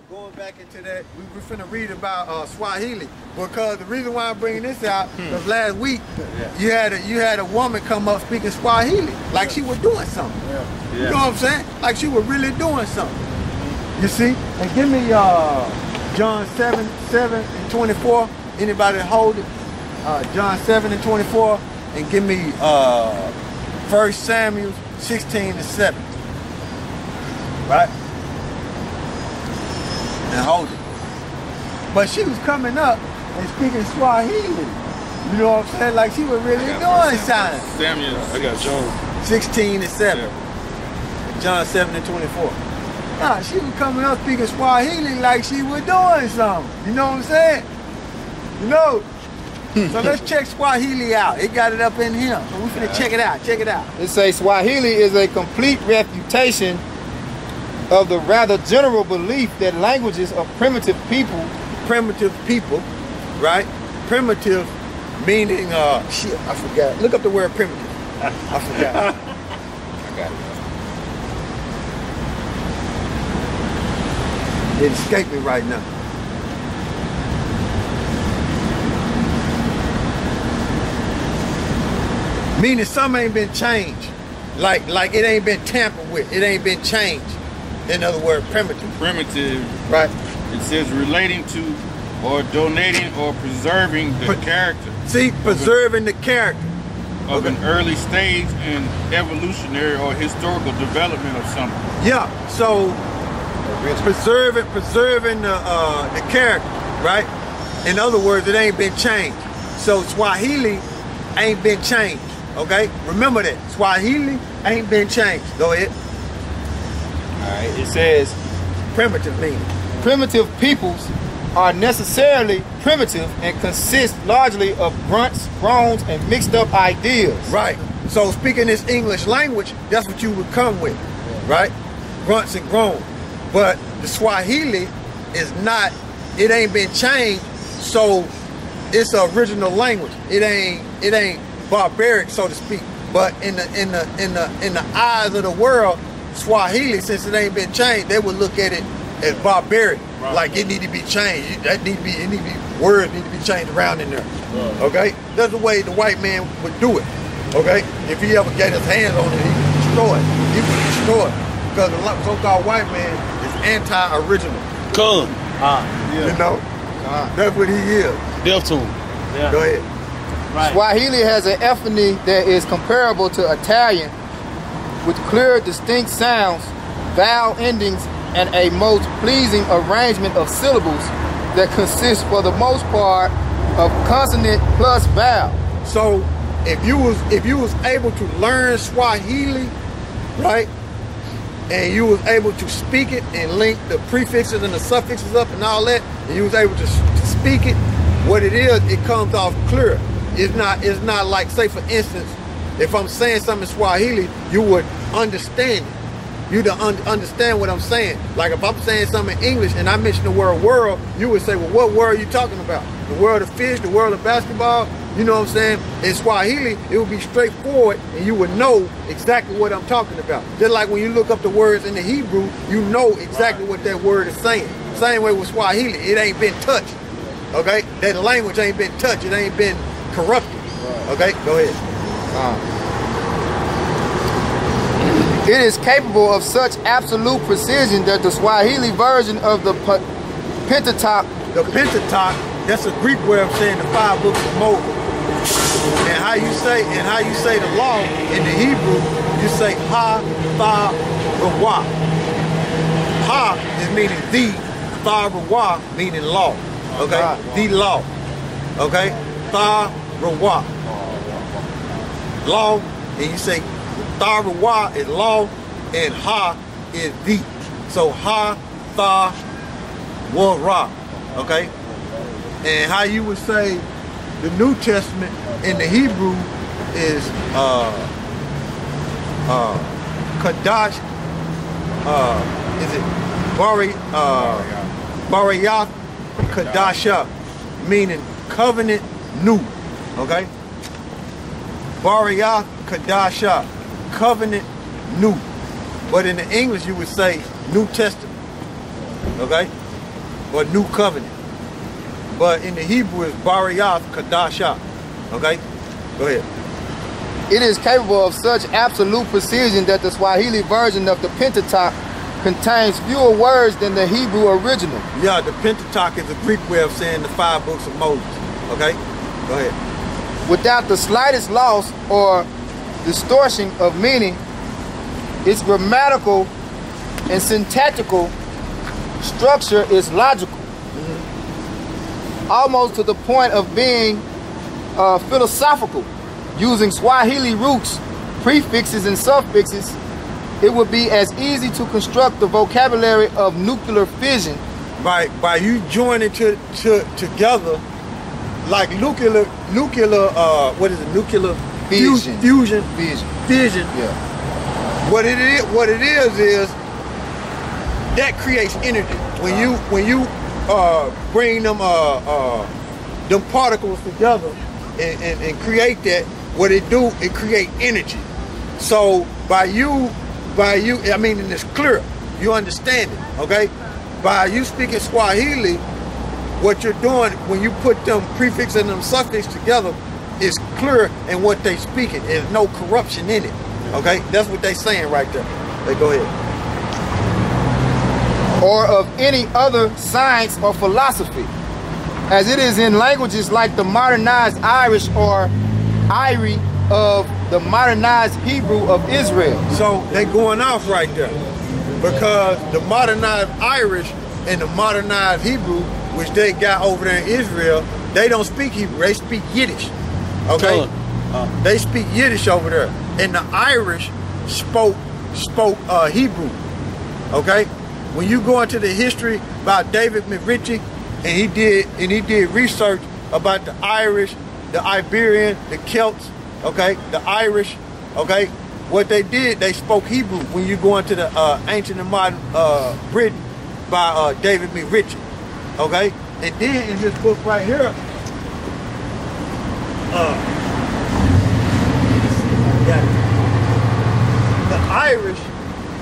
going back into that, we were finna read about Swahili, because the reason why I'm bringing this out was last week you had a woman come up speaking Swahili like she was doing something. You know what I'm saying? Like she was really doing something. You see? And give me John 7:7-24. Anybody hold it? John 7:24, and give me 1 Samuel 16:7. Right? And hold it. But she was coming up and speaking Swahili. You know what I'm saying? Like she was really doing something. Samuel, I got John 16:7. John 7:24. Nah, she was coming up speaking Swahili like she was doing something. You know what I'm saying? You know? So let's check Swahili out. It got it up in here. So we're finna check it out. Check it out. It says Swahili is a complete refutation of the rather general belief that languages of primitive people, right? Primitive meaning, shit, I forgot. Look up the word primitive. I forgot. I got it. It escaped me right now. Meaning something ain't been changed. Like it ain't been tampered with. It ain't been changed. In other words, primitive. Primitive. Right. It says relating to or donating or preserving the character. See, preserving the character. Of an early stage in evolutionary or historical development of something. Yeah, so preserving the character, right? In other words, it ain't been changed. So Swahili ain't been changed, okay? Remember that. Swahili ain't been changed. Go ahead. Alright, it says primitive meaning. Primitive peoples are necessarily primitive and consist largely of grunts, groans, and mixed up ideas. Right. So speaking this English language, that's what you would come with, right? Grunts and groans. But the Swahili is not, it ain't been changed, so it's an original language. It ain't barbaric, so to speak. But in the eyes of the world, Swahili, since it ain't been changed, they would look at it as barbaric. Right. Like it need to be changed. Words need to be changed around in there. Right. Okay? That's the way the white man would do it. Okay? If he ever get his hands on it, he would destroy it. He would destroy it. Because the so-called white man is anti-original. Color. You know? That's what he is. Death to him. Yeah. Go ahead. Right. Swahili has an ephony that is comparable to Italian, with clear, distinct sounds, vowel endings, and a most pleasing arrangement of syllables that consists for the most part of consonant plus vowel. So if you was able to learn Swahili, right, and you was able to speak it and link the prefixes and the suffixes up and all that, and you was able to speak it, what it is, it comes off clear. It's not like, say for instance, if I'm saying something in Swahili, you would understand it. You'd understand what I'm saying. Like if I'm saying something in English and I mention the word world, you would say, well, what world are you talking about? The world of fish, the world of basketball? You know what I'm saying? In Swahili, it would be straightforward and you would know exactly what I'm talking about. Just like when you look up the words in the Hebrew, you know exactly what that word is saying. Same way with Swahili, it ain't been touched. Okay? That language ain't been touched. It ain't been corrupted. Okay? Go ahead. It is capable of such absolute precision that the Swahili version of the Pt13. The Pt13, that's a Greek way of saying the 5 books of Moses. And how you say the law in the Hebrew, you say ha, tha, rawa. Ha is meaning the, tha, rawa meaning law. Okay? The law. Okay? Tha, rawa. Law, and you say Tha-ra-wa is law, and ha is the. So ha, tha, wa, ra. Okay? And how you would say the New Testament in the Hebrew is Kadash, is it Barayath Kadasha, meaning covenant new. Okay? Barayath Kadasha, covenant new. But in the English you would say New Testament. Okay? or new covenant. But in the Hebrew, it's Bariath Kadasha. Okay? Go ahead. It is capable of such absolute precision that the Swahili version of the Pentateuch contains fewer words than the Hebrew original. Yeah, the Pentateuch is a Greek way of saying the 5 books of Moses. Okay? Go ahead. Without the slightest loss or distortion of meaning, its grammatical and syntactical structure is logical, almost to the point of being philosophical. Using Swahili roots, prefixes, and suffixes, it would be as easy to construct the vocabulary of nuclear fission. By you joining together, like nuclear, what is it? Nuclear Fission. Fusion. Yeah. What it is that creates energy. When you bring them particles together and create that, what it do, it create energy. So by you, I mean, and it's clear, you understand it, okay? By you speaking Swahili, what you're doing when you put them prefix and them suffix together is clear in what they speaking. There's no corruption in it, okay? That's what they saying right there. They go ahead. Or of any other science or philosophy, as it is in languages like the modernized Irish or Irie of the modernized Hebrew of Israel. So they going off right there, because the modernized Irish and the modernized Hebrew, which they got over there in Israel, they don't speak Hebrew, they speak Yiddish, okay? They speak Yiddish over there, and the Irish spoke Hebrew, okay? When you go into the history about David McRitchie, and he did research about the Irish, the Iberian, the Celts, okay, the Irish, okay, what they did, they spoke Hebrew when you go into the ancient and modern Britain by David McRitchie, okay? And then in this book right here,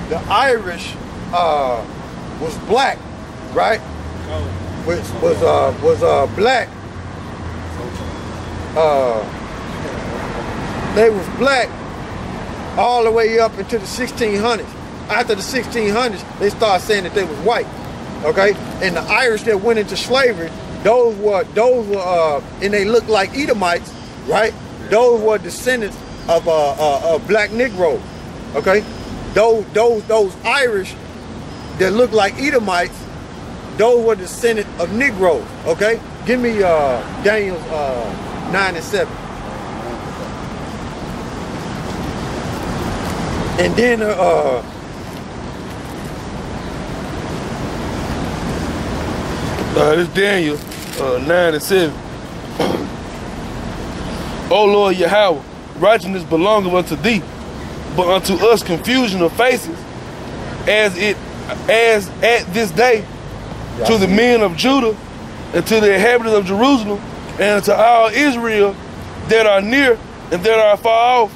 the Irish was black, right? Was black. They was black all the way up into the 1600s. After the 1600s, they started saying that they was white, okay? And the Irish that went into slavery, those were, and they looked like Edomites, right? Those were descendants of black Negroes, okay? Those Irish that looked like Edomites, those were descendants of Negroes, okay? Give me Daniel's 9 and 7. And then this Daniel 9 and 7. O Lord Yahweh, righteousness belongeth unto thee, but unto us confusion of faces, as at this day, to the men of Judah, and to the inhabitants of Jerusalem, and to all Israel that are near and that are far off,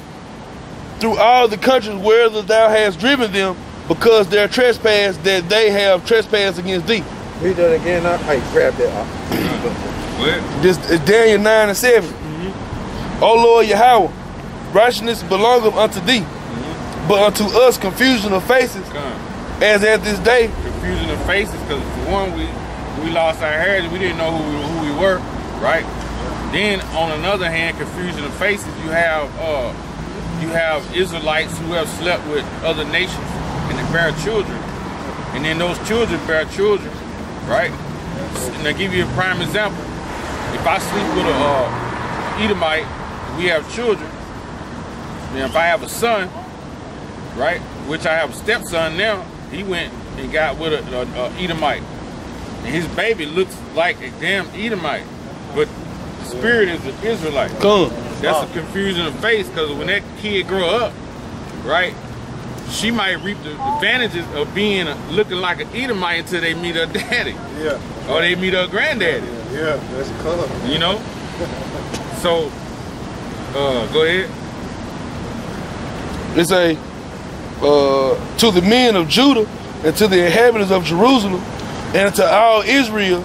through all the countries wherever thou hast driven them, because their trespass that they have trespassed against thee. Read that again. I grab that. This is Daniel 9 and 7. O Lord Yahweh, righteousness belongeth unto thee, but unto us confusion of faces, as at this day. Confusion of faces, because for one, we lost our heritage. We didn't know who we were, right? Then on another hand, confusion of faces, you have Israelites who have slept with other nations and they bear children, and then those children bear children, right? And I'll give you a prime example. If I sleep with a Edomite, we have children, then if I have a son, right, which I have a stepson now, he went and got with a Edomite, and his baby looks like a damn Edomite, but the spirit is an Israelite. That's a confusion of face, because when that kid grow up, right, she might reap the advantages of being looking like an Edomite until they meet her daddy. Yeah. Or they meet her granddaddy. Yeah, that's color. You know? So, go ahead. It's to the men of Judah and to the inhabitants of Jerusalem and to all Israel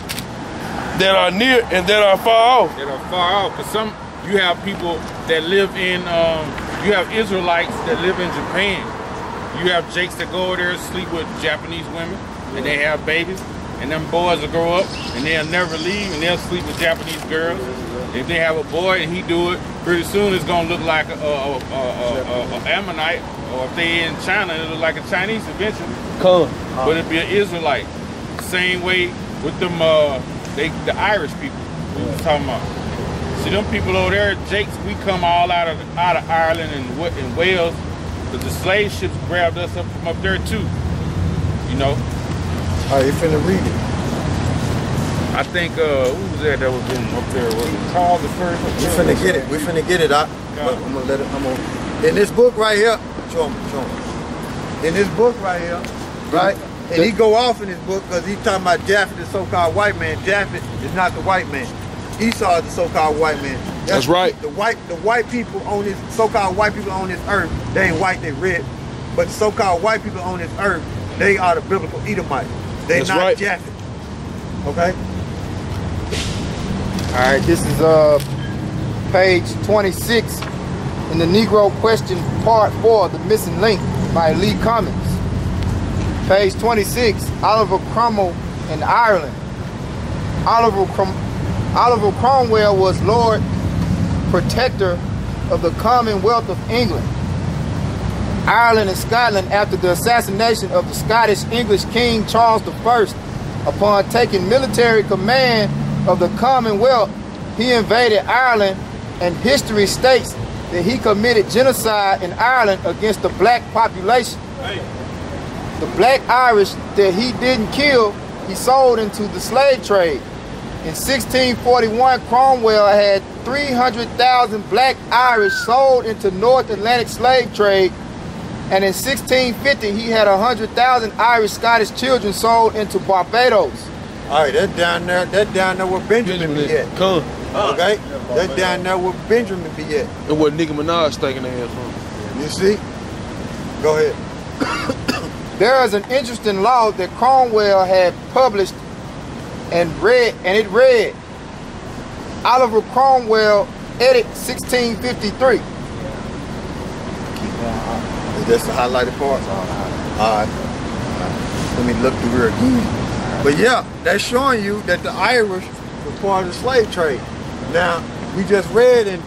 that are near and that are far off. That are far off. Because you have people that live in, you have Israelites that live in Japan. You have Jakes that go over there and sleep with Japanese women, and they have babies. And them boys will grow up, and they'll never leave, and they'll sleep with Japanese girls. If they have a boy and he do it, pretty soon it's gonna look like a Ammonite, or if they in China, it'll look like a Chinese eventually. But it'll be an Israelite. Same way with them, the Irish people we was talking about. See them people over there, Jakes, we come all out of Ireland and Wales, but the slave ships grabbed us up from up there too. You know. All right, you finna read it. I think, who was that was up there? Was it Charles the First? We finna get it. We finna get it. I'm gonna let it. In this book right here, show him. In this book right here, right? And he go off in his book because he's talking about Japheth, the so-called white man. Japheth is not the white man. Esau is the so-called white man. That's right. The white people on this, so-called white people on this earth, they ain't white, they red. But the so-called white people on this earth, they are the biblical Edomites. They not right. Japheth. Okay? All right, this is page 26 in the Negro Question Part 4, The Missing Link by Lee Cummings. Page 26, Oliver Cromwell in Ireland. Oliver Cromwell was Lord Protector of the Commonwealth of England, Ireland and Scotland after the assassination of the Scottish English King Charles I. Upon taking military command of the Commonwealth, he invaded Ireland, and history states that he committed genocide in Ireland against the black population. The black Irish that he didn't kill, he sold into the slave trade. In 1641, Cromwell had 300,000 black Irish sold into North Atlantic slave trade, and in 1650 he had 100,000 Irish Scottish children sold into Barbados. All right, that's down there where Benjamin be at. Okay? That's down there where Benjamin be at. And where Nicki Minaj taking their ass from. You see? Go ahead. There is an interesting law that Cromwell had published and it read, Oliver Cromwell, Edict 1653. That's the highlighted part? All right. Let me look through here again. But yeah, that's showing you that the Irish were part of the slave trade. Now, we just read in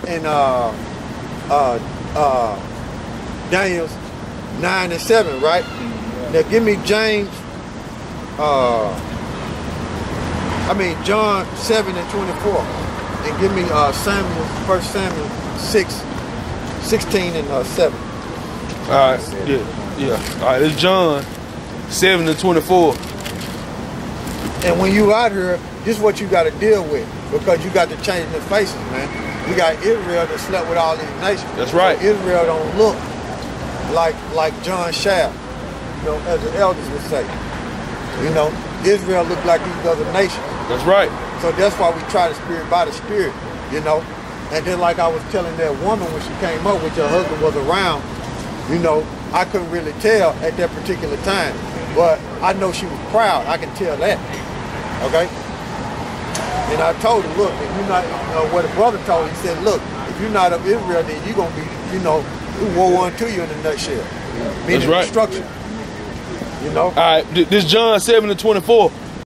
Daniel's 9 and 7, right? Now give me John 7 and 24. And give me 1 Samuel 6, 16 and 7. All right, yeah. All right, it's John 7 and 24. And when you out here, this is what you got to deal with, because you got to change the faces, man. You got Israel that slept with all these nations. That's right. So Israel don't look like John Shaft, you know, as the elders would say. You know, Israel look like these other nations. That's right. So that's why we try the spirit by the spirit, you know. And then like I was telling that woman when she came up, which her husband was around, you know, I couldn't really tell at that particular time. But I know she was proud. I can tell that. Okay? And I told her, look, if you're not, what the brother told her, he said, look, if you're not of Israel, then you're going to be, you know, woe unto you in a nutshell. Meaning that's right. destruction. You know? All right, this John 7 and 24.